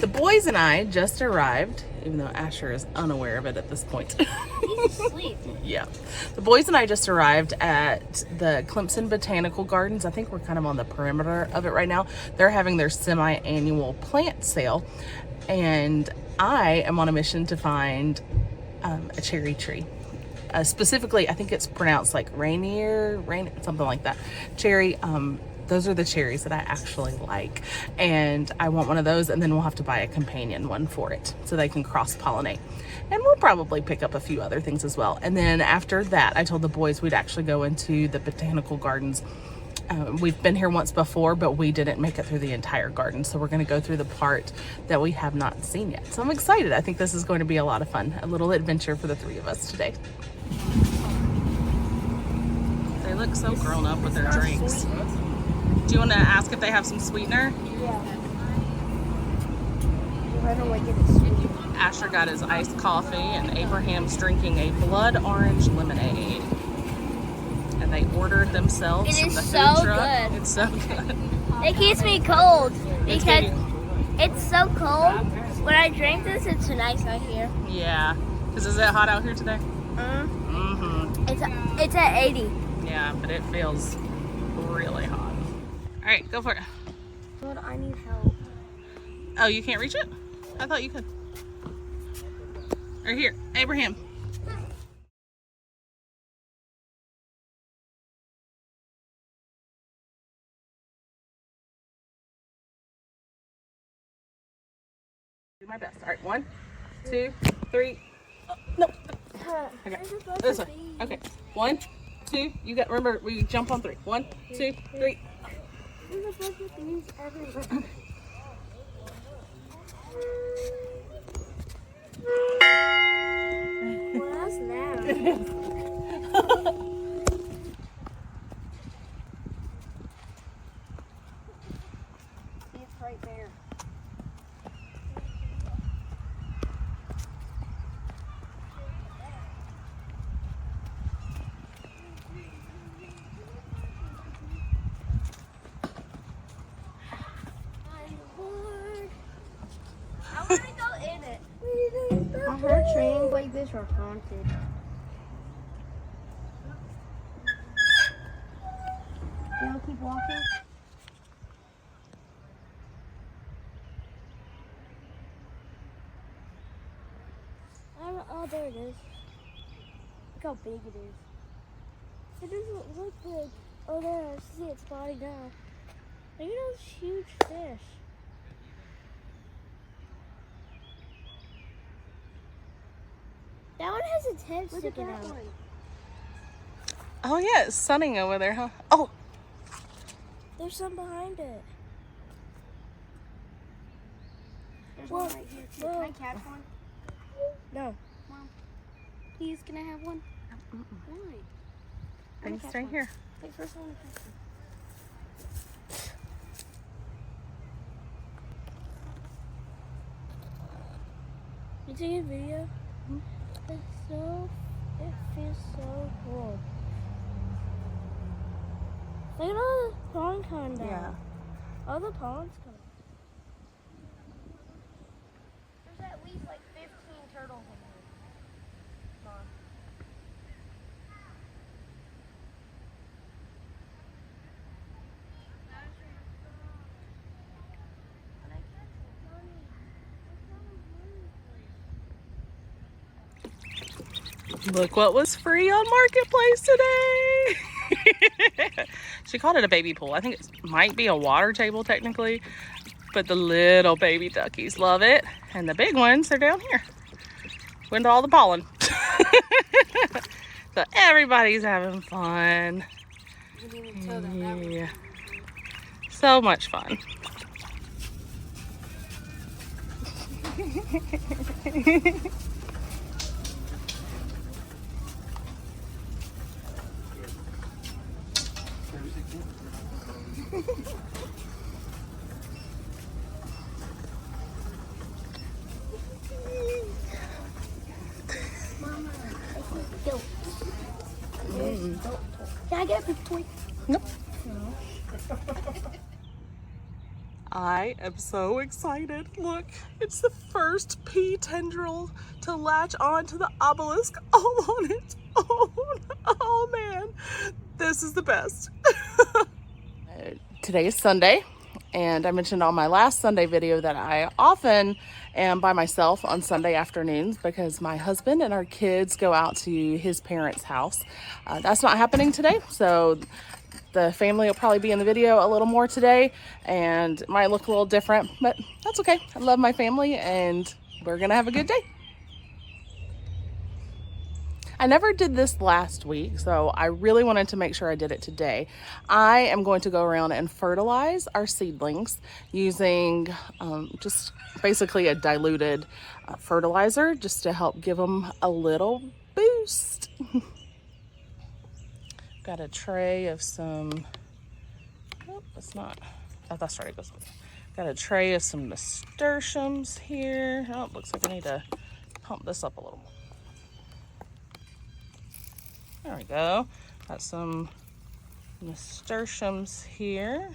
The boys and I just arrived, even though Asher is unaware of it at this point. He's asleep. Yeah. The boys and I just arrived at the Clemson Botanical Gardens. I think we're kind of on the perimeter of it right now. They're having their semi-annual plant sale, and I am on a mission to find a cherry tree. Specifically, I think it's pronounced like Rainier, something like that. Cherry. Those are the cherries that I actually like, and I want one of those, and then we'll have to buy a companion one for it so they can cross-pollinate. And we'll probably pick up a few other things as well. And then after that, I told the boys we'd actually go into the botanical gardens. We've been here once before, but we didn't make it through the entire garden, so we're going to go through the part that we have not seen yet. So I'm excited. I think this is going to be a lot of fun, a little adventure for the three of us today. They look so grown up with their drinks. Do you want to ask if they have some sweetener? Yeah. I don't like it sweet. Asher got his iced coffee, and Abraham's drinking a blood orange lemonade. And they ordered themselves from the food truck. Good. It's so good. It keeps me cold because it's so cold. When I drink this, it's nice out here. Yeah. Because is it hot out here today? It's at 80. Yeah, but it feels really hot. All right, go for it. But I need help. Oh, you can't reach it? I thought you could. Or here, Abraham. Do my best. All right, 1, 2, 3. Oh, no. Okay, this way. Okay, 1, 2. You got. Remember, we jump on 3. 1, 2, 3. There's a bunch of bees everywhere. What's that? It's right there. I want to go in it. I heard trains like this are haunted. You want to keep walking? Oh, there it is. Look how big it is. It doesn't look good. Oh, there, I see its body now. Look at those huge fish. That one has its head sticking out. Oh yeah, it's sunning over there, huh? Oh, There's some behind it. There's one right here too. Can I catch one? No. Mom, please, can I have one? Why? thanks right here. Wait, first I want to catch one. You taking a video? It feels so cool. Look at all the pollen coming down. Yeah. All the pollen's coming. There's at least like 15 turtles in here. Mom. Look what was free on Marketplace today. She called it a baby pool. I think it might be a water table technically, but the little baby duckies love it. And the big ones are down here. Went to all the pollen. So everybody's having fun. Yeah. So much fun. Can I get a big toy? Nope. I am so excited. Look, it's the first pea tendril to latch onto the obelisk all on its own. Oh man, this is the best. Today is Sunday, and I mentioned on my last Sunday video that I often am by myself on Sunday afternoons because my husband and our kids go out to his parents' house. That's not happening today, so the family will probably be in the video a little more today, and it might look a little different, but that's okay. I love my family, and we're gonna have a good day. I never did this last week, so I really wanted to make sure I did it today. I am going to go around and fertilize our seedlings using just basically a diluted fertilizer just to help give them a little boost. Got a tray of some, oh, it's not, oh, that's right, it goes with it. Got a tray of some nasturtiums here. Oh, it looks like I need to pump this up a little more. There we go. Got some nasturtiums here.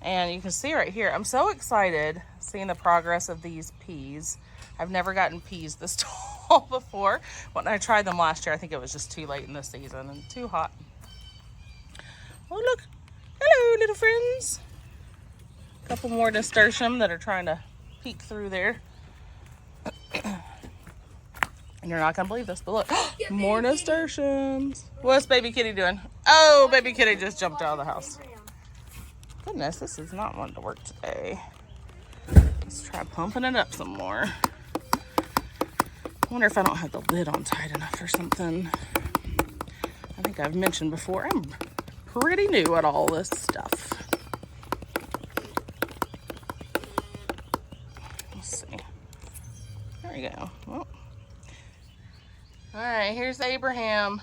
And you can see right here, I'm so excited seeing the progress of these peas. I've never gotten peas this tall before. When I tried them last year, I think it was just too late in the season and too hot. Oh, look. Hello, little friends. A couple more nasturtium that are trying to peek through there. And you're not gonna believe this, but look, more nasturtiums. What's baby kitty doing? Oh, baby kitty just jumped out of the house. Goodness, this is not wanting to work today. Let's try pumping it up some more. I wonder if I don't have the lid on tight enough or something. I think I've mentioned before, I'm pretty new at all this stuff. Let's see. There we go. Well, all right, here's Abraham.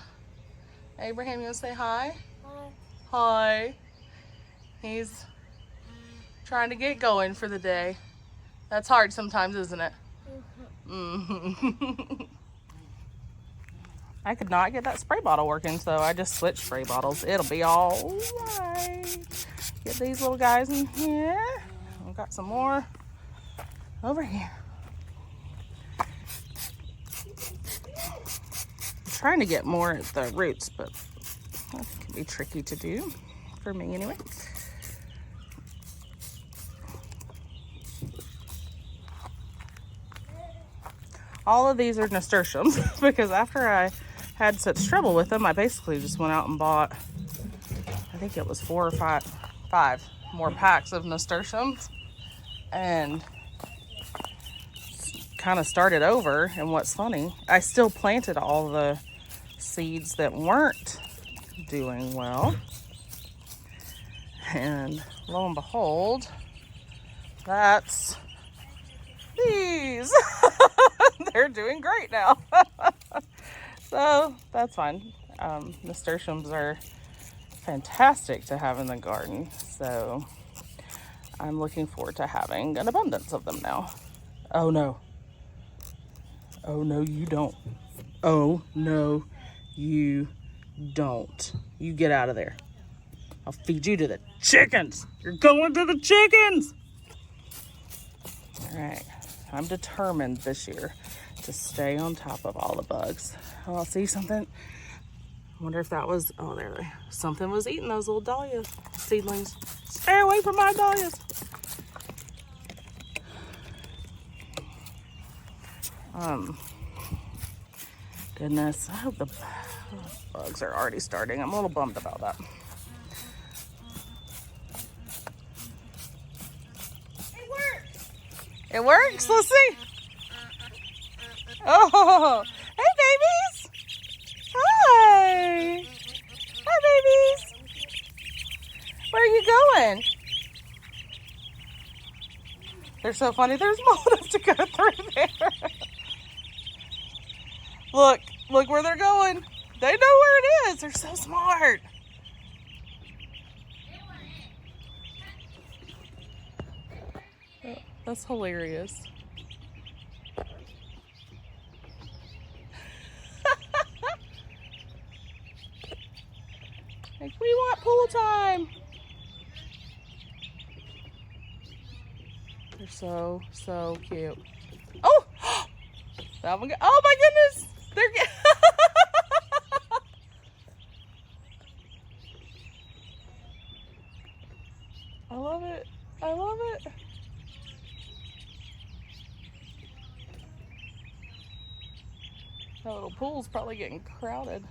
Abraham, you want to say hi? Hi. Hi. He's trying to get going for the day. That's hard sometimes, isn't it? Mm-hmm. I could not get that spray bottle working, so I just switched spray bottles. It'll be all right. Get these little guys in here. I've got some more over here. Trying to get more at the roots, but that can be tricky to do for me anyway. All of these are nasturtiums because after I had such trouble with them, I basically just went out and bought, I think it was 4 or 5 more packs of nasturtiums and kind of started over. And what's funny, I still planted all the seeds that weren't doing well, and lo and behold, that's these. They're doing great now. So that's fine. Nasturtiums are fantastic to have in the garden, so I'm looking forward to having an abundance of them now. Oh no. Oh no, you don't. Oh no, you don't. You get out of there. I'll feed you to the chickens. You're going to the chickens. All right, I'm determined this year to stay on top of all the bugs. Oh, I'll see something. I wonder if that was, oh, there, something was eating those little dahlia seedlings. Stay away from my dahlias. Goodness, I hope the bugs are already starting. I'm a little bummed about that. It works! It works? Let's see. Oh, hey babies. Hi. Hi babies. Where are you going? They're so funny. There's mold enough to go through there. Look where they're going. They know where it is. They're so smart. That's hilarious. Like, we want pool time. They're so, so cute. Oh, that one. Oh my goodness. They're I love it. I love it. That little pool's probably getting crowded.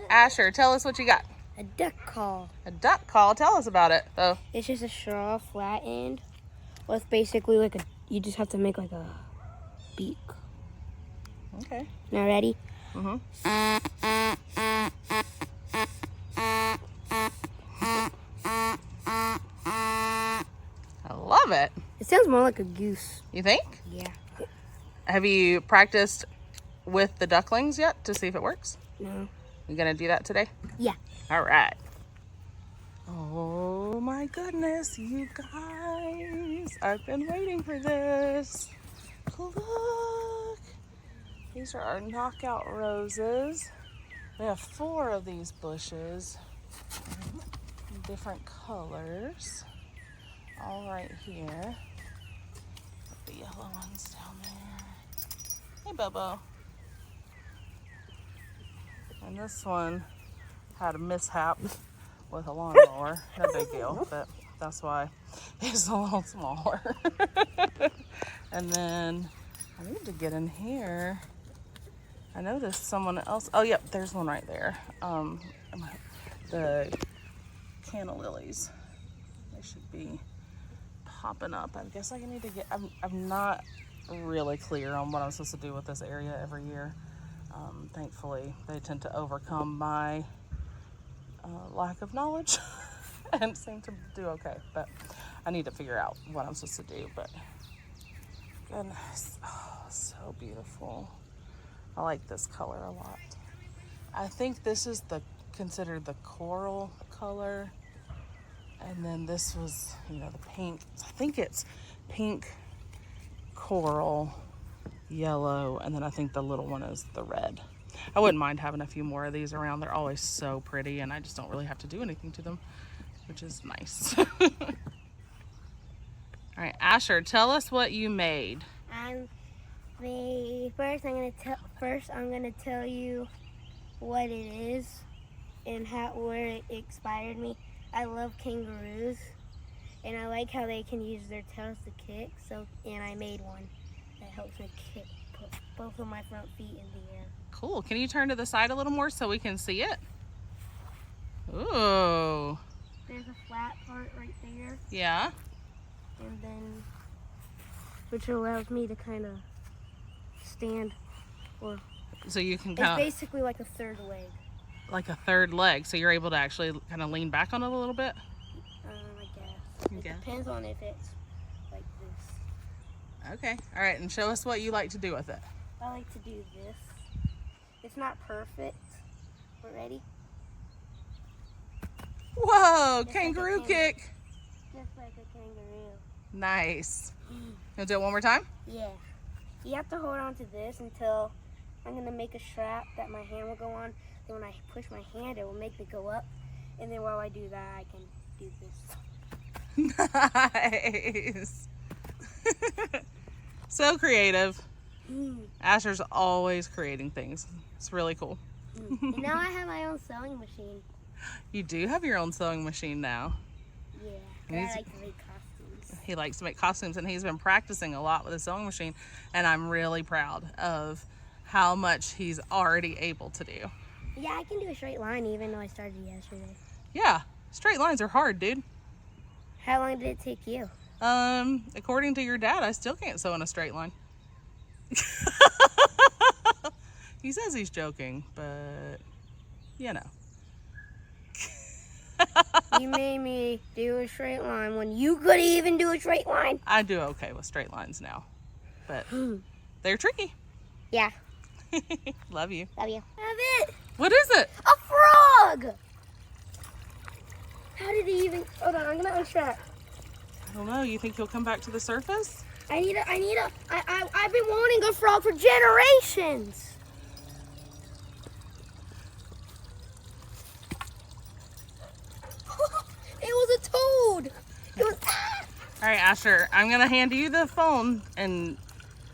Asher, tell us what you got. A duck call. A duck call. Tell us about it, though. It's just a straw flat end with basically like you just have to make like a beak. Okay. Now ready? Mm-hmm. I love it. It sounds more like a goose. You think? Yeah. Have you practiced with the ducklings yet to see if it works? No. You gonna do that today? Yeah. All right. Oh my goodness, you guys. I've been waiting for this. Look. These are our knockout roses. We have 4 of these bushes. Different colors. All right here. Put the yellow ones down there. Hey, Bobo. And this one had a mishap with a lawnmower. No big deal, but that's why it's a little smaller. And then I need to get in here. I noticed someone else. Oh, yep, there's one right there. The canna lilies. They should be popping up. I guess I need to get. I'm not really clear on what I'm supposed to do with this area every year. Thankfully, they tend to overcome my lack of knowledge and seem to do okay. But I need to figure out what I'm supposed to do. But goodness, oh, so beautiful. I like this color a lot. I think this is considered the coral color. And then this was, the pink. I think it's pink, coral, yellow, and then I think the little one is the red. I wouldn't mind having a few more of these around. They're always so pretty, and I just don't really have to do anything to them, which is nice. All right, Asher, tell us what you made. First I'm gonna tell you what it is and where it inspired me. I love kangaroos, and I like how they can use their tails to kick. And I made one that helps me put both of my front feet in the air. Cool. Can you turn to the side a little more so we can see it? Ooh. There's a flat part right there. Yeah. And then, which allows me to kind of stand, or so you can it's kind of basically like a third leg. Like a third leg, so you're able to actually kind of lean back on it a little bit. I guess. It depends on if it's like this. Okay. All right, and show us what you like to do with it. I like to do this. It's not perfect. But ready? Whoa! Just Kangaroo like kick. Just like a kangaroo. Nice. You'll do it one more time? Yeah. You have to hold on to this until I'm going to make a strap that my hand will go on. Then when I push my hand, it will make me go up. And then while I do that, I can do this. Nice. So creative. Asher's always creating things. It's really cool. And now I have my own sewing machine. You do have your own sewing machine now. Yeah. And I like to make costumes. He likes to make costumes, and he's been practicing a lot with his sewing machine, and I'm really proud of how much he's already able to do. Yeah, I can do a straight line even though I started yesterday. Yeah, straight lines are hard, dude. How long did it take you? According to your dad, I still can't sew in a straight line. He says he's joking, but you know. You made me do a straight line when you couldn't even do a straight line. I do okay with straight lines now, but they're tricky. Yeah. Love you. Love you. Have it. What is it? A frog. How did he even? Hold on, I'm gonna unstrap. I don't know. You think he'll come back to the surface? I've been wanting a frog for generations. It was a toad. It was. All right, Asher, I'm gonna hand you the phone and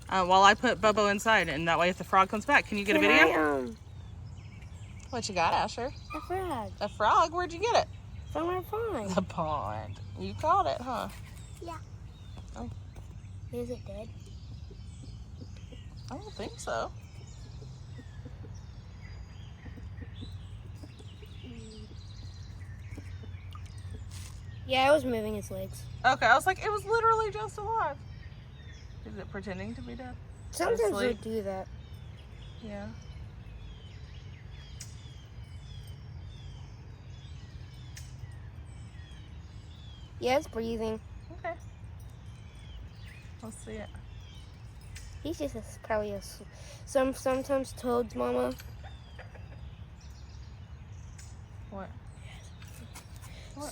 while I put Bobo inside, and that way if the frog comes back, can you get a video? What you got, Asher? A frog. A frog? Where'd you get it? From our pond. The pond. You caught it, huh? Yeah. Oh. Is it dead? I don't think so. Yeah, it was moving its legs. Okay, I was like, it was literally just alive. Is it pretending to be dead? Sometimes they do that. Yeah. Yeah, it's breathing. Okay. Let's see it. He's just probably a sometimes toads, Mama. What?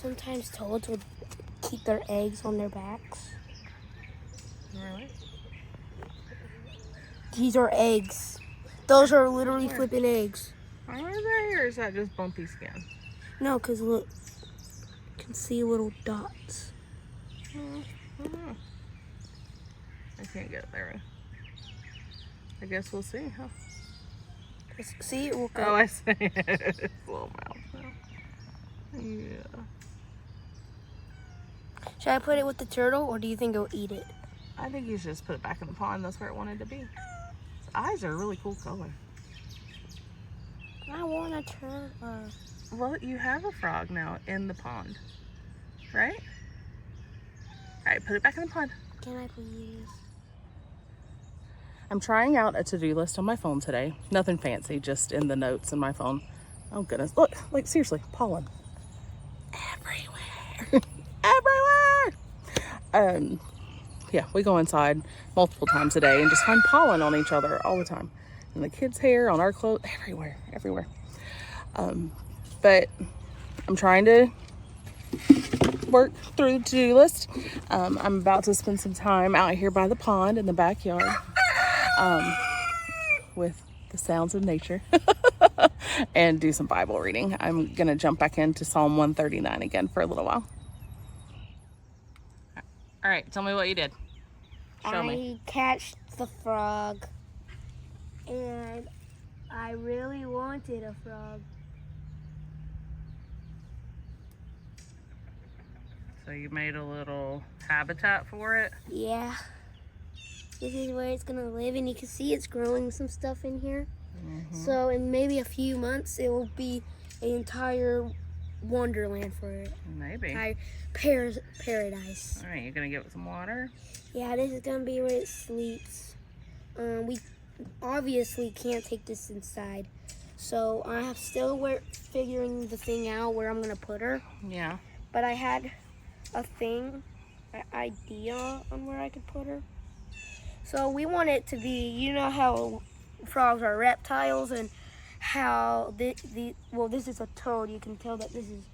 Sometimes toads would keep their eggs on their backs. Really? These are eggs. Those are literally flipping eggs. Are they, or is that just bumpy skin? No, because look, you can see little dots. I can't get it there. I guess we'll see, huh? See, it will go. Oh, I see it. It's a little mouth now. Yeah. Should I put it with the turtle, or do you think it'll eat it? I think you should just put it back in the pond. That's where it wanted to be. Its eyes are a really cool color. I want a turtle. Well, you have a frog now in the pond, right? All right, put it back in the pond. Can I please? I'm trying out a to-do list on my phone today. Nothing fancy, just in the notes in my phone. Oh goodness, look, like seriously, pollen. Everywhere. Everywhere! Yeah, we go inside multiple times a day and just find pollen on each other all the time. And the kids' hair, on our clothes, everywhere. But I'm trying to work through the to-do list. I'm about to spend some time out here by the pond in the backyard with the sounds of nature and do some Bible reading. I'm gonna jump back into Psalm 139 again for a little while. All right, tell me what you did. Show me. I catched the frog, and I really wanted a frog. So you made a little habitat for it? Yeah. This is where it's gonna live, and you can see it's growing some stuff in here. So in maybe a few months, it will be an entire wonderland for it. Maybe. Entire paradise. All right, you're gonna give it some water? Yeah, this is gonna be where it sleeps. We obviously can't take this inside, so I have still figuring the thing out where I'm gonna put her. Yeah. But I had an idea on where I could put her. So we want it to be, you know how frogs are reptiles, and how this is a toad. You can tell that this is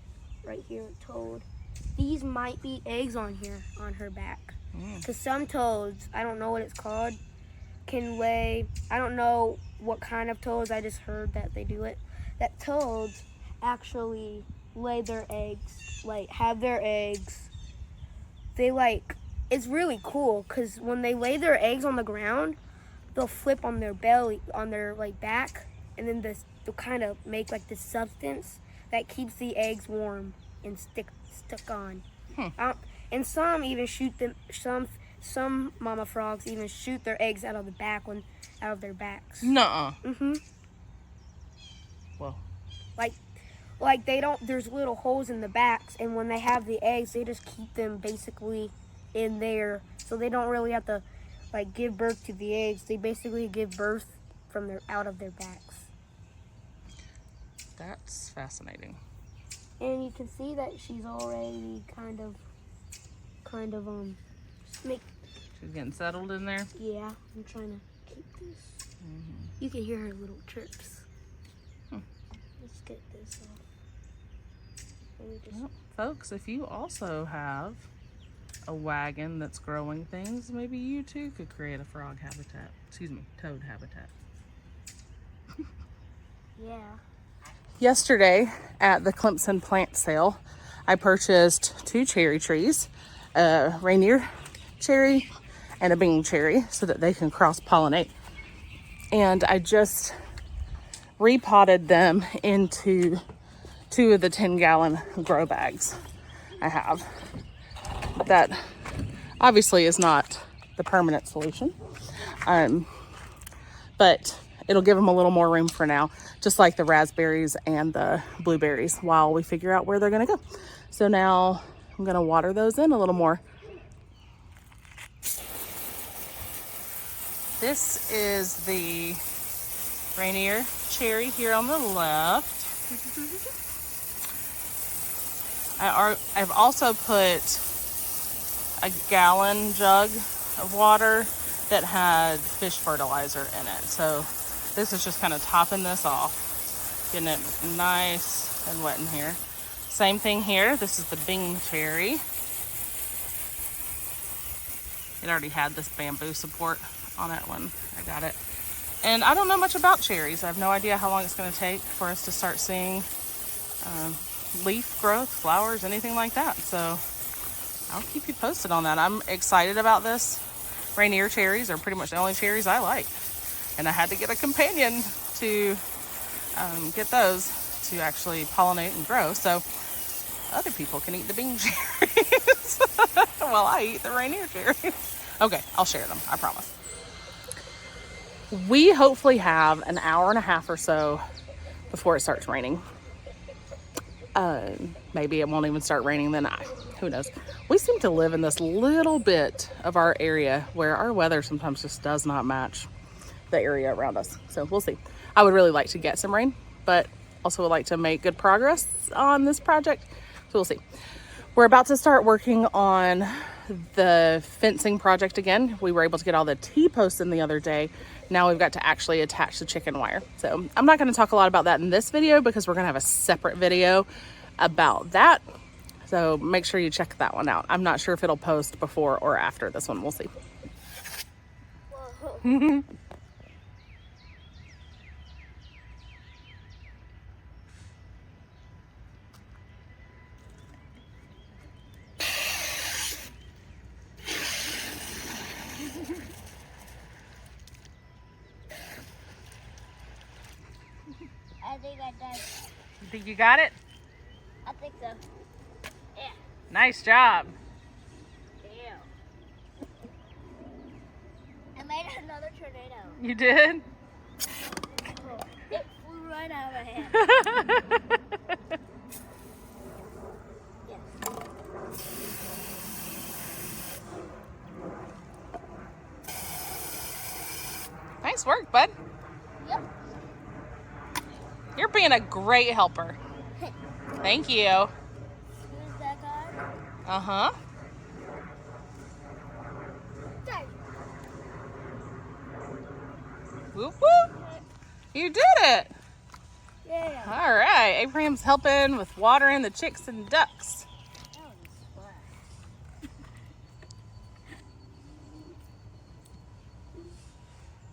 right here a toad. These might be eggs on here on her back. Because some toads, I don't know what it's called, can lay, I don't know what kind of toads, I just heard that they do it, that toads actually lay their eggs, like have their eggs. They it's really cool because when they lay their eggs on the ground, they'll flip on their belly, on their back, and then they'll kind of make this substance that keeps the eggs warm and stuck on. And some even shoot them. Some mama frogs even shoot their eggs out of their backs. Nuh-uh. Well. Like they don't. There's little holes in the backs, and when they have the eggs, they just keep them basically in there, so they don't really have to give birth to the eggs. They basically give birth from out of their backs. That's fascinating. And you can see that she's already kind of She's getting settled in there? Yeah, I'm trying to keep this. You can hear her little chirps. Let's get this off. Well, folks, if you also have a wagon that's growing things, maybe you too could create a frog habitat. Excuse me, toad habitat. Yeah. Yesterday at the Clemson plant sale, I purchased 2 cherry trees, a Rainier Cherry and a Bing cherry, so that they can cross-pollinate. And I just repotted them into 2 of the 10-gallon grow bags I have. That obviously is not the permanent solution, but it'll give them a little more room for now, just like the raspberries and the blueberries, while we figure out where they're gonna go. So now I'm gonna water those in a little more. This is the Rainier Cherry here on the left. I've also put a gallon jug of water that had fish fertilizer in it. So this is just kind of topping this off, getting it nice and wet in here. Same thing here. This is the Bing cherry. It already had this bamboo support on it when I got it. And I don't know much about cherries. I have no idea how long it's going to take for us to start seeing leaf growth, flowers, anything like that. So I'll keep you posted on that. I'm excited about this. Rainier cherries are pretty much the only cherries I like. And I had to get a companion to get those to actually pollinate and grow. So other people can eat the Bing cherries while I eat the Rainier cherries. Okay, I'll share them, I promise. We hopefully have an hour and a half or so before it starts raining. Maybe it won't even start raining then. Who knows? We seem to live in this little bit of our area where our weather sometimes just does not match the area around us. So we'll see. I would really like to get some rain, but also would like to make good progress on this project. So we'll see. We're about to start working on the fencing project again. We were able to get all the T-posts in the other day. Now we've got to actually attach the chicken wire. So I'm not going to talk a lot about that in this video because we're going to have a separate video about that. So make sure you check that one out. I'm not sure if it'll post before or after this one. We'll see. Whoa. I think I did. You think you got it? I think so. Yeah. Nice job. Damn. I made another tornado. You did? It flew right out of my hand. Yes. Nice work, bud. Yep. You're being a great helper. Thank you. Who's that guy? Uh-huh. Dad. Whoop, whoop. You did it. Yeah. All right. Abraham's helping with watering the chicks and ducks. That was a splash.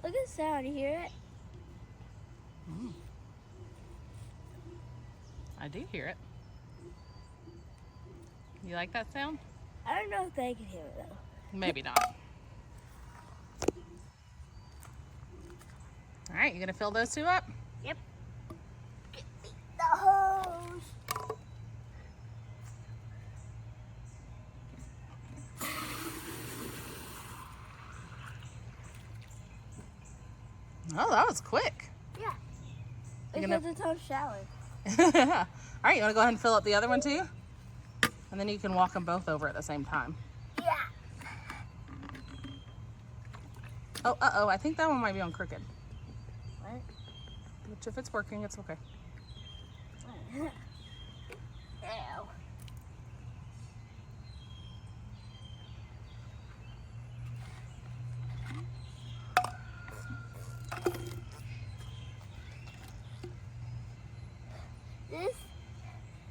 Look at the sound. You hear it? I do hear it. You like that sound? I don't know if they can hear it though. Maybe not. All right, you gonna fill those 2 up? Yep. Get the hose. Oh, that was quick. Yeah. You Because gonna- it's on shower. All right, you wanna go ahead and fill up the other one too? And then you can walk them both over at the same time. Yeah. Oh, uh-oh, I think that one might be on crooked. What? Which if it's working, it's okay. Ew.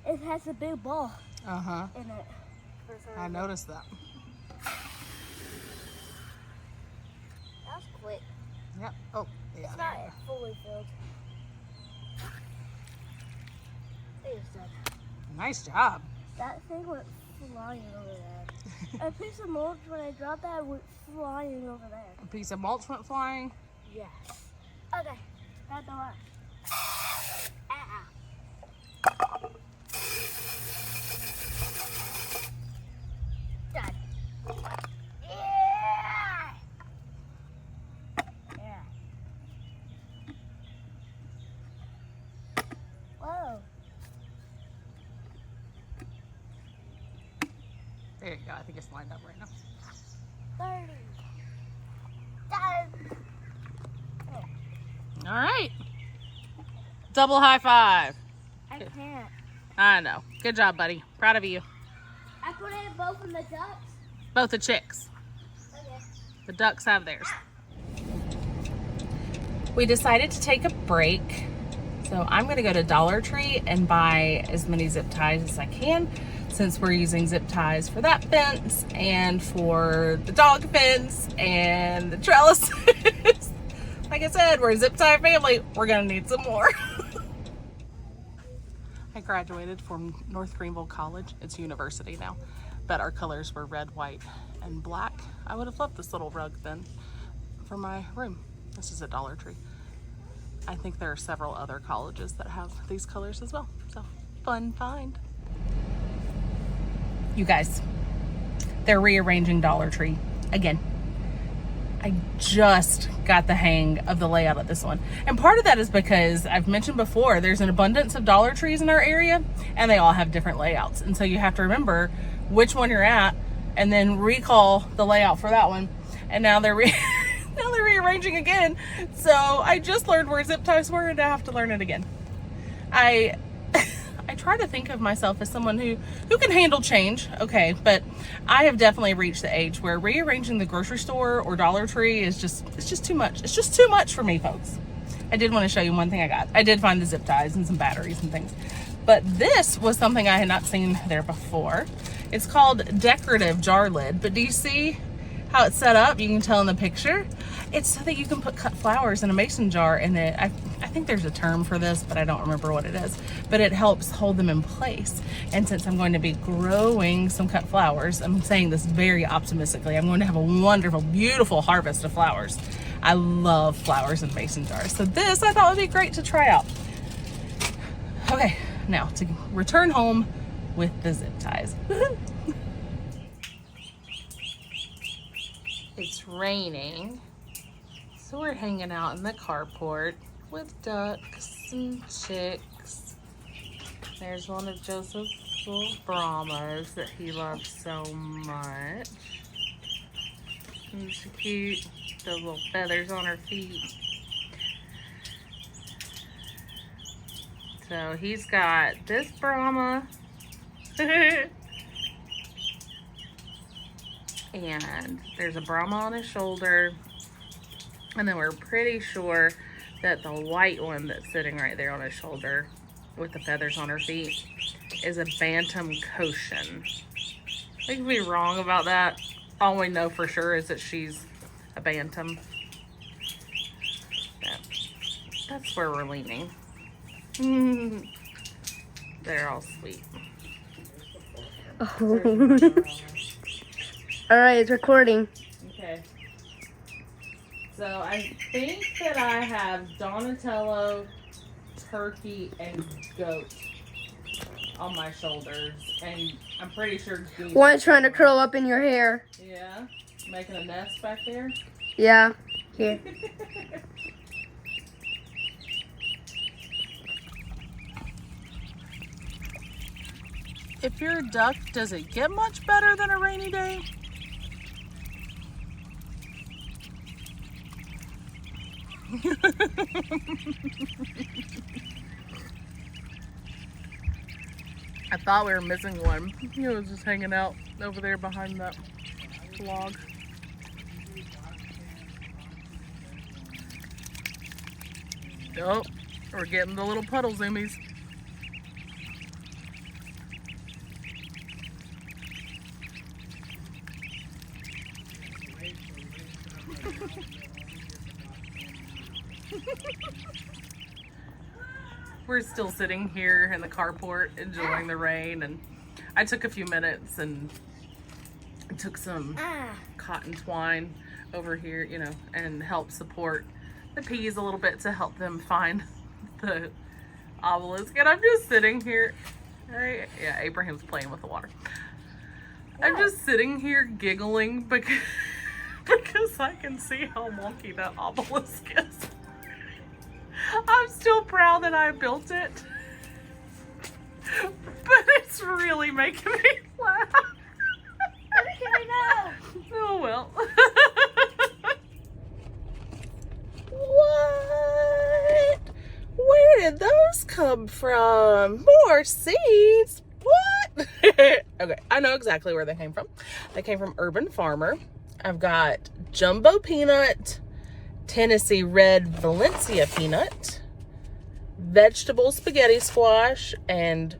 It has a big ball Uh-huh. in it. For some I reason. noticed that. Yep. Oh, yeah. It's not fully filled. There's that. Nice job. That thing went flying over there. A piece of mulch, when I dropped that, went flying over there. A piece of mulch went flying. Yes. Okay. Got the one. Done. Yeah. Yeah. Whoa. There you go. I think it's lined up right now. 30. Done. All right. Double high five. I can't. I know. Good job, buddy. Proud of you. I put in both of the ducks. Both the chicks. Okay. The ducks have theirs. We decided to take a break. So I'm going to go to Dollar Tree and buy as many zip ties as I can, since we're using zip ties for that fence and for the dog fence and the trellises. Like I said, we're a zip tie family. We're going to need some more. I graduated from North Greenville College. It's university now. But our colors were red, white, and black. I would have loved this little rug then for my room. This is a Dollar Tree. I think there are several other colleges that have these colors as well. So, fun find. You guys, they're rearranging Dollar Tree again. I just got the hang of the layout of this one. And part of that is because I've mentioned before, there's an abundance of Dollar Trees in our area and they all have different layouts. And so you have to remember which one you're at and then recall the layout for that one. And now they're now they're rearranging again. So I just learned where zip ties were and I have to learn it again. I try to think of myself as someone who can handle change, okay, but I have definitely reached the age where rearranging the grocery store or Dollar Tree is just too much. It's just too much for me, folks. I did want to show you one thing I got. I did find the zip ties and some batteries and things, but this was something I had not seen there before. It's called decorative jar lid, but do you see how it's set up? You can tell in the picture. It's so that you can put cut flowers in a mason jar, and I think there's a term for this, but I don't remember what it is. But it helps hold them in place. And since I'm going to be growing some cut flowers, I'm saying this very optimistically, I'm going to have a wonderful, beautiful harvest of flowers. I love flowers in mason jars. So this I thought would be great to try out. Okay, now to return home with the zip ties. It's raining, so we're hanging out in the carport with ducks and chicks. There's one of Joseph's little Brahmas that he loves so much. Isn't she cute? Those little feathers on her feet. So he's got this Brahma. And there's a Brahma on his shoulder. And then we're pretty sure that the white one that's sitting right there on his shoulder with the feathers on her feet is a Bantam Cochin. I could be wrong about that. All we know for sure is that she's a Bantam. That's where we're leaning. They're all sweet. Oh. All right, it's recording. Okay. So I think that I have Donatello, turkey, and goat on my shoulders, and I'm pretty sure goose. One's trying to curl up in your hair. Yeah, making a nest back there. Yeah, here. If you're a duck, does it get much better than a rainy day? I thought we were missing one. He was just hanging out over there behind that log. Oh, we're getting the little puddle zoomies. We're still sitting here in the carport enjoying the rain, and I took a few minutes and took some cotton twine over here, you know, and helped support the peas a little bit to help them find the obelisk. And I'm just sitting here, right? Yeah, Abraham's playing with the water. I'm just sitting here giggling because I can see how wonky that obelisk is. I'm still proud that I built it, but it's really making me laugh. Okay, no. Oh well. What? Where did those come from? More seeds? What? Okay, I know exactly where they came from. They came from Urban Farmer. I've got jumbo peanut, Tennessee red Valencia peanut, vegetable spaghetti squash, and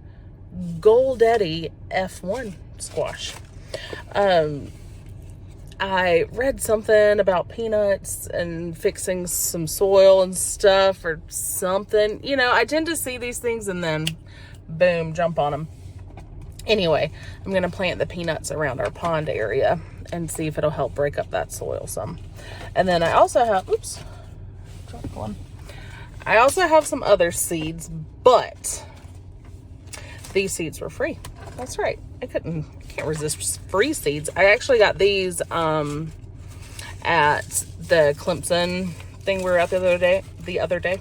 Goldetti F1 squash. I read something about peanuts and fixing some soil and stuff or something. You know, I tend to see these things and then boom, jump on them. Anyway, I'm going to plant the peanuts around our pond area and see if it'll help break up that soil some. And then I also have, oops, dropped one. I also have some other seeds, but these seeds were free. That's right. I can't resist free seeds. I actually got these at the Clemson thing we were at the other day.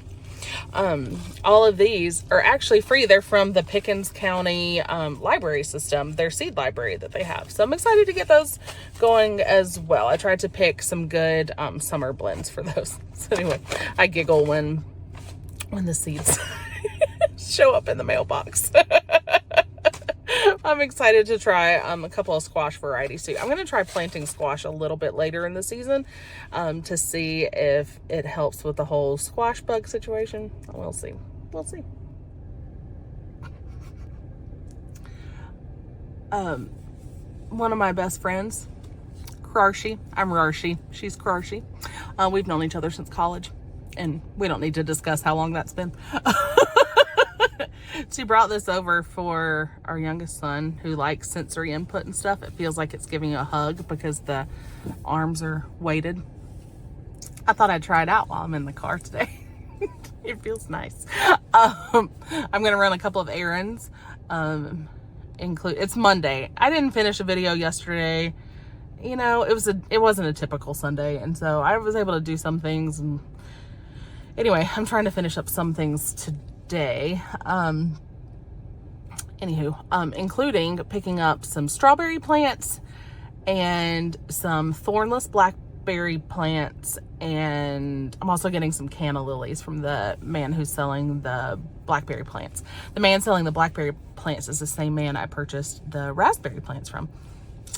All of these are actually free. They're from the Pickens County library system, their seed library that they have. So I'm excited to get those going as well. I tried to pick some good summer blends for those. So anyway, I giggle when the seeds show up in the mailbox. I'm excited to try a couple of squash varieties too. I'm going to try planting squash a little bit later in the season to see if it helps with the whole squash bug situation. We'll see. We'll see. One of my best friends, Krarshi. I'm Rarshi. She's Krarshi. We've known each other since college, and we don't need to discuss how long that's been. She brought this over for our youngest son who likes sensory input and stuff. It feels like it's giving you a hug because the arms are weighted. I thought I'd try it out while I'm in the car today. It feels nice. I'm going to run a couple of errands. It's Monday. I didn't finish a video yesterday. You know, it wasn't a typical Sunday. And so I was able to do some things. And anyway, I'm trying to finish up some things today. Including picking up some strawberry plants and some thornless blackberry plants, and I'm also getting some canna lilies from the man who's selling the blackberry plants. The man selling the blackberry plants is the same man I purchased the raspberry plants from.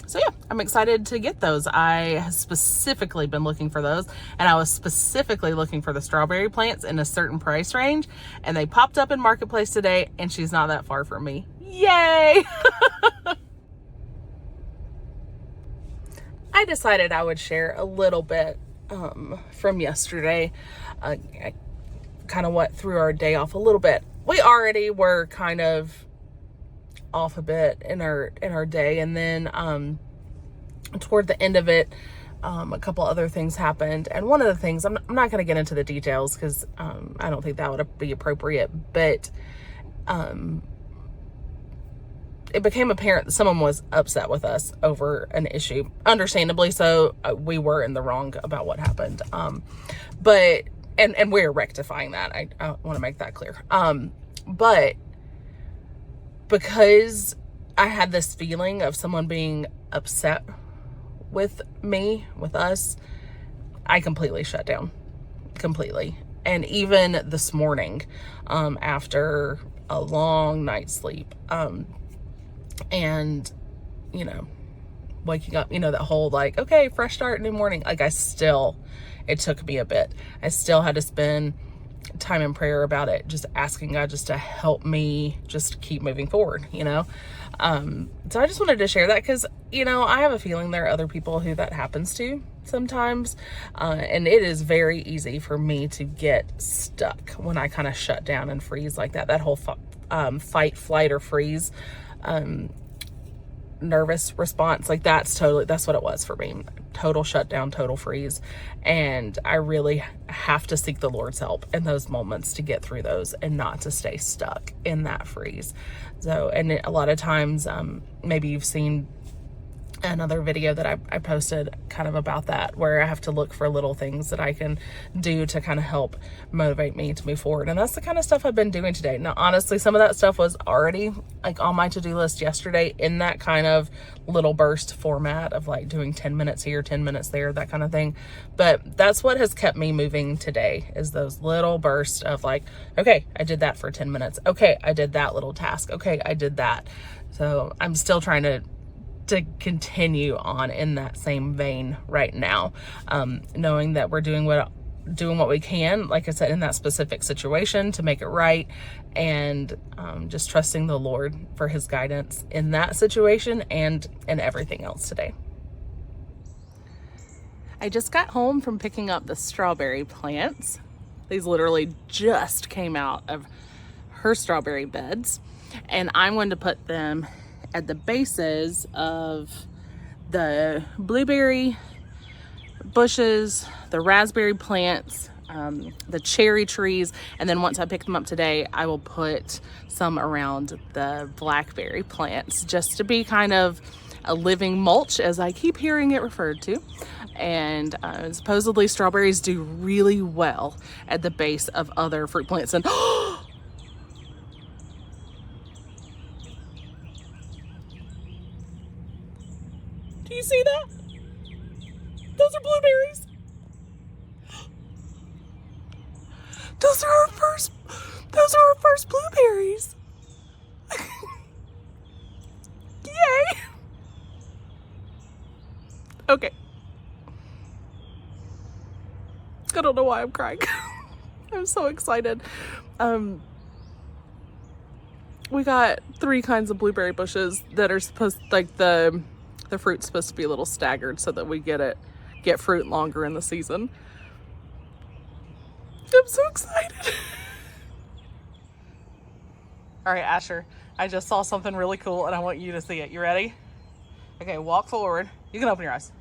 So yeah, I'm excited to get those. I have specifically been looking for those, and I was specifically looking for the strawberry plants in a certain price range, and they popped up in Marketplace today, and she's not that far from me. Yay! I decided I would share a little bit from yesterday. I kind of went through our day off a little bit. We already were kind of off a bit in our day, and then toward the end of it, a couple other things happened, and one of the things, I'm not going to get into the details because I don't think that would be appropriate, but it became apparent that someone was upset with us over an issue, understandably so. We were in the wrong about what happened, but we're rectifying that. I want to make that clear. But because I had this feeling of someone being upset with me, with us, I completely shut down. Completely. And even this morning, after a long night's sleep, and, you know, waking up, you know, that whole like, okay, fresh start, new morning. Like it took me a bit. I still had to spend time in prayer about it, just asking God just to help me just keep moving forward, you know? So I just wanted to share that because, you know, I have a feeling there are other people who that happens to. sometimes. And it is very easy for me to get stuck when I kind of shut down and freeze like that. That whole fight, flight, or freeze nervous response, like that's what it was for me. Total shutdown, total freeze. And I really have to seek the Lord's help in those moments to get through those and not to stay stuck in that freeze. So, and a lot of times, maybe you've seen another video that I posted kind of about that, where I have to look for little things that I can do to kind of help motivate me to move forward. And that's the kind of stuff I've been doing today. Now, honestly, some of that stuff was already like on my to-do list yesterday in that kind of little burst format of like doing 10 minutes here, 10 minutes there, that kind of thing. But that's what has kept me moving today, is those little bursts of like, okay, I did that for 10 minutes. Okay, I did that little task. Okay, I did that. So I'm still trying to continue on in that same vein right now, knowing that we're doing what we can, like I said, in that specific situation to make it right, and just trusting the Lord for his guidance in that situation and in everything else today. I just got home from picking up the strawberry plants. These literally just came out of her strawberry beds, and I'm going to put them at the bases of the blueberry bushes, the raspberry plants, the cherry trees, and then once I pick them up today, I will put some around the blackberry plants, just to be kind of a living mulch, as I keep hearing it referred to. And supposedly strawberries do really well at the base of other fruit plants. And do you see that? Those are blueberries. Those are our first blueberries. Yay. Okay. I don't know why I'm crying. I'm so excited. We got 3 kinds of blueberry bushes that are supposed, like the fruit's supposed to be a little staggered so that we get fruit longer in the season. I'm so excited. All right, Asher, I just saw something really cool and I want you to see it. You ready? Okay, walk forward. You can open your eyes.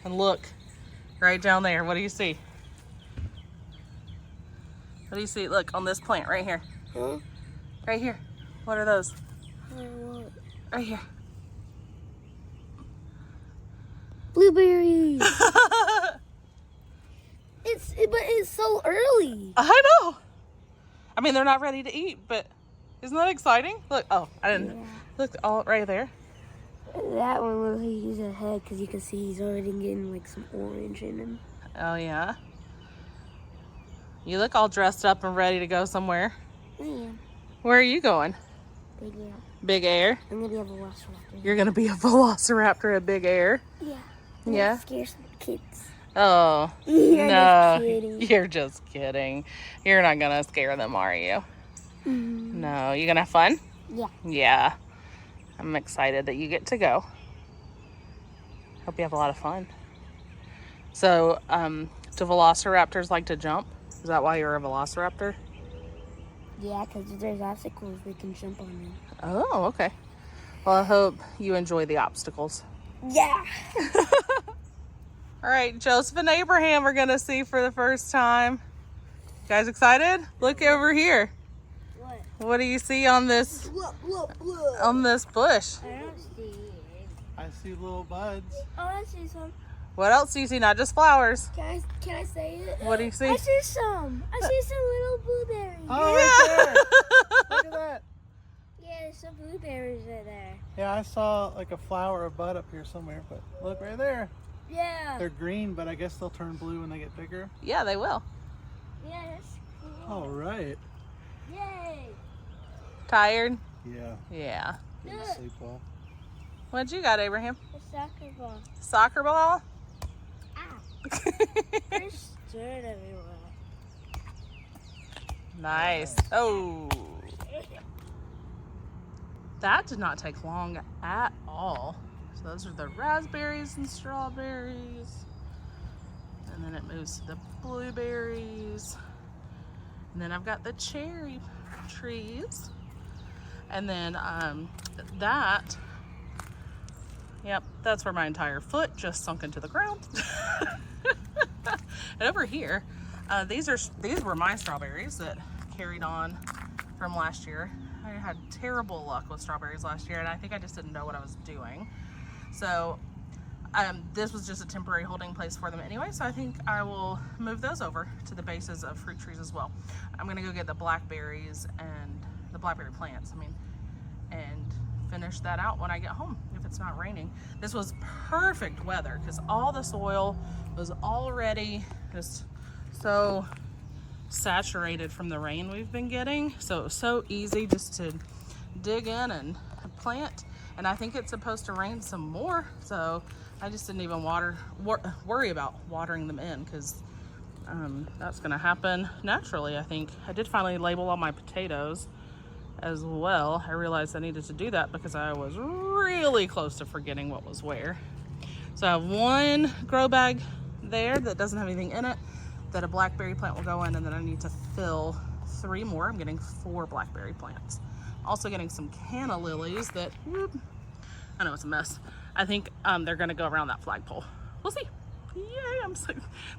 And look right down there. What do you see? What do you see? Look on this plant right here. Huh? Right here. What are those? What? Right here. Blueberries. But it's so early. I know. I mean, they're not ready to eat, but isn't that exciting? Look, oh, I didn't. Yeah. Look, all right there. That one will use a head because you can see he's already getting like some orange in him. Oh yeah. You look all dressed up and ready to go somewhere. Yeah. Where are you going? Big Air. Big Air? I'm gonna be a velociraptor. You're gonna be a velociraptor at Big Air? Yeah. Yeah. Scare some kids. Oh, You're no, just kidding. You're just kidding. You're not gonna scare them, are you? Mm-hmm. No, you gonna have fun? Yeah. Yeah. I'm excited that you get to go. Hope you have a lot of fun. So, do velociraptors like to jump? Is that why you're a velociraptor? Yeah, because there's obstacles we can jump on them. Oh, okay. Well, I hope you enjoy the obstacles. Yeah. All right, Joseph and Abraham are gonna see for the first time. You guys excited? Look over here. What? What do you see on this on this bush? I don't see it. I see little buds. Oh, I see some. What else do you see? Not just flowers. Can I say it? What do you see? I see some. I see some little blueberries. Oh, right there. Look at that. Yeah, there's some blueberries right there. Yeah, I saw like a flower or bud up here somewhere, but look right there. Yeah. They're green, but I guess they'll turn blue when they get bigger. Yeah, they will. Yeah, that's cool. All right. Yay. Tired? Yeah. Yeah. Didn't Look. sleep well. What'd you got, Abraham? A soccer ball. Soccer ball? Ah. There's dirt everywhere. Nice. Oh. That did not take long at all. So those are the raspberries and strawberries. And then it moves to the blueberries. And then I've got the cherry trees. And then yep, that's where my entire foot just sunk into the ground. And over here, these were my strawberries that carried on from last year. I had terrible luck with strawberries last year, and I think I just didn't know what I was doing. So this was just a temporary holding place for them anyway, so I think I will move those over to the bases of fruit trees as well. I'm gonna go get the blackberries and the blackberry plants, and finish that out when I get home, if it's not raining. This was perfect weather because all the soil was already just so saturated from the rain we've been getting. So it was so easy just to dig in and plant. And I think it's supposed to rain some more, so I just didn't even worry about watering them in, because that's gonna happen naturally, I think. I did finally label all my potatoes as well. I realized I needed to do that because I was really close to forgetting what was where. So I have one grow bag there that doesn't have anything in it that a blackberry plant will go in, and then I need to fill 3 more. I'm getting 4 blackberry plants. Also getting some canna lilies that, I know it's a mess. I think they're gonna go around that flagpole. We'll see. Yay,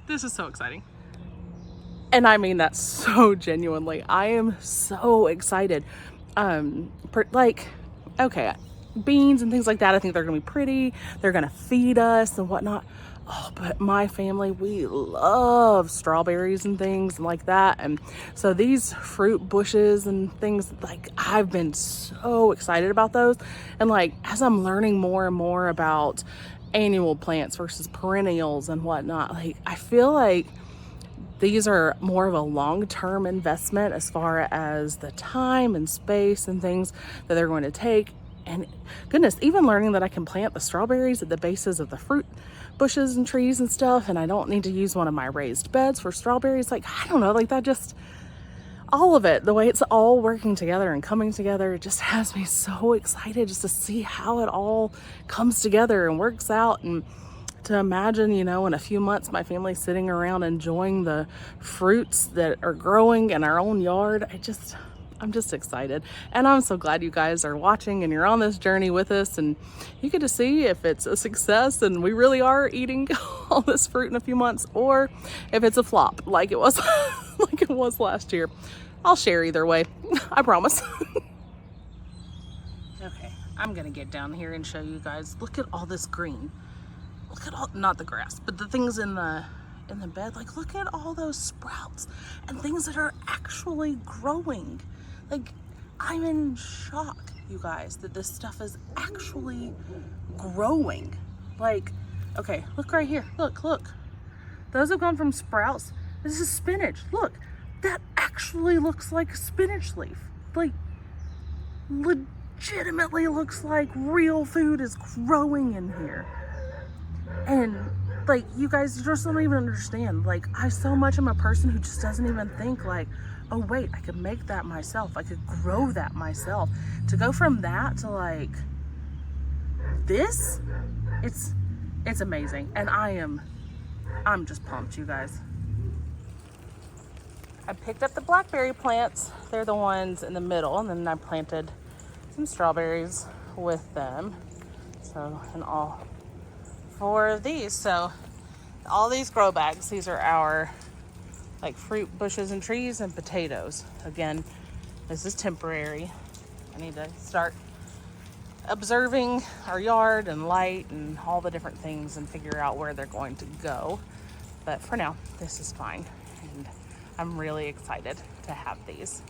this is so exciting. And I mean that so genuinely. I am so excited. Okay, beans and things like that, I think they're gonna be pretty. They're gonna feed us and whatnot. Oh, but my family, we love strawberries and things like that. And so these fruit bushes and things, like, I've been so excited about those. And like, as I'm learning more and more about annual plants versus perennials and whatnot, like, I feel like these are more of a long-term investment as far as the time and space and things that they're going to take. And goodness, even learning that I can plant the strawberries at the bases of the fruit bushes and trees and stuff, and I don't need to use one of my raised beds for strawberries. Like, I don't know, like, that just, all of it, the way it's all working together and coming together, it just has me so excited just to see how it all comes together and works out. And to imagine, you know, in a few months, my family sitting around enjoying the fruits that are growing in our own yard. I'm just excited. And I'm so glad you guys are watching and you're on this journey with us, and you get to see if it's a success and we really are eating all this fruit in a few months, or if it's a flop like it was like it was last year. I'll share either way. I promise. Okay, I'm gonna get down here and show you guys. Look at all this green. Look at all, not the grass, but the things in the bed. Like, look at all those sprouts and things that are actually growing. Like, I'm in shock, you guys, that this stuff is actually growing. Like, okay, look right here. Look. Those have gone from sprouts. This is spinach. Look, that actually looks like a spinach leaf. Like, legitimately looks like real food is growing in here. And like, you guys just don't even understand. Like, I so much am a person who just doesn't even think like, oh wait, I could make that myself. I could grow that myself. To go from that to like this, it's amazing. And I'm just pumped, you guys. I picked up the blackberry plants. They're the ones in the middle, and then I planted some strawberries with them. So, and all 4 of these. So all these grow bags, these are our like fruit bushes and trees and potatoes. Again, this is temporary. I need to start observing our yard and light and all the different things and figure out where they're going to go. But for now, this is fine. And I'm really excited to have these.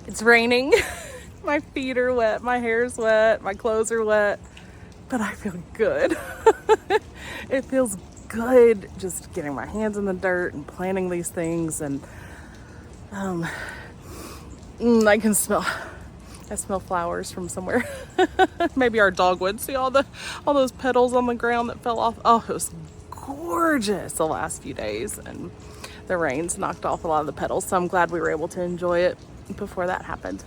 It's raining. My feet are wet, my hair's wet, my clothes are wet, but I feel good. It feels good just getting my hands in the dirt and planting these things. And I smell flowers from somewhere. Maybe our dog would see all those petals on the ground that fell off. Oh, it was gorgeous the last few days, and the rains knocked off a lot of the petals, so I'm glad we were able to enjoy it before that happened.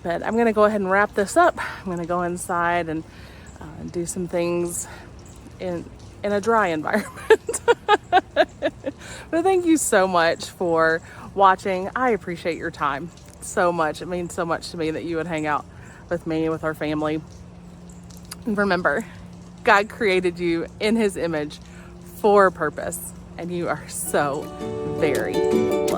But I'm gonna go ahead and wrap this up. I'm gonna go inside and do some things in a dry environment. But thank you so much for watching. I appreciate your time so much. It means so much to me that you would hang out with me, with our family. And remember, God created you in his image for a purpose, and you are so very loved.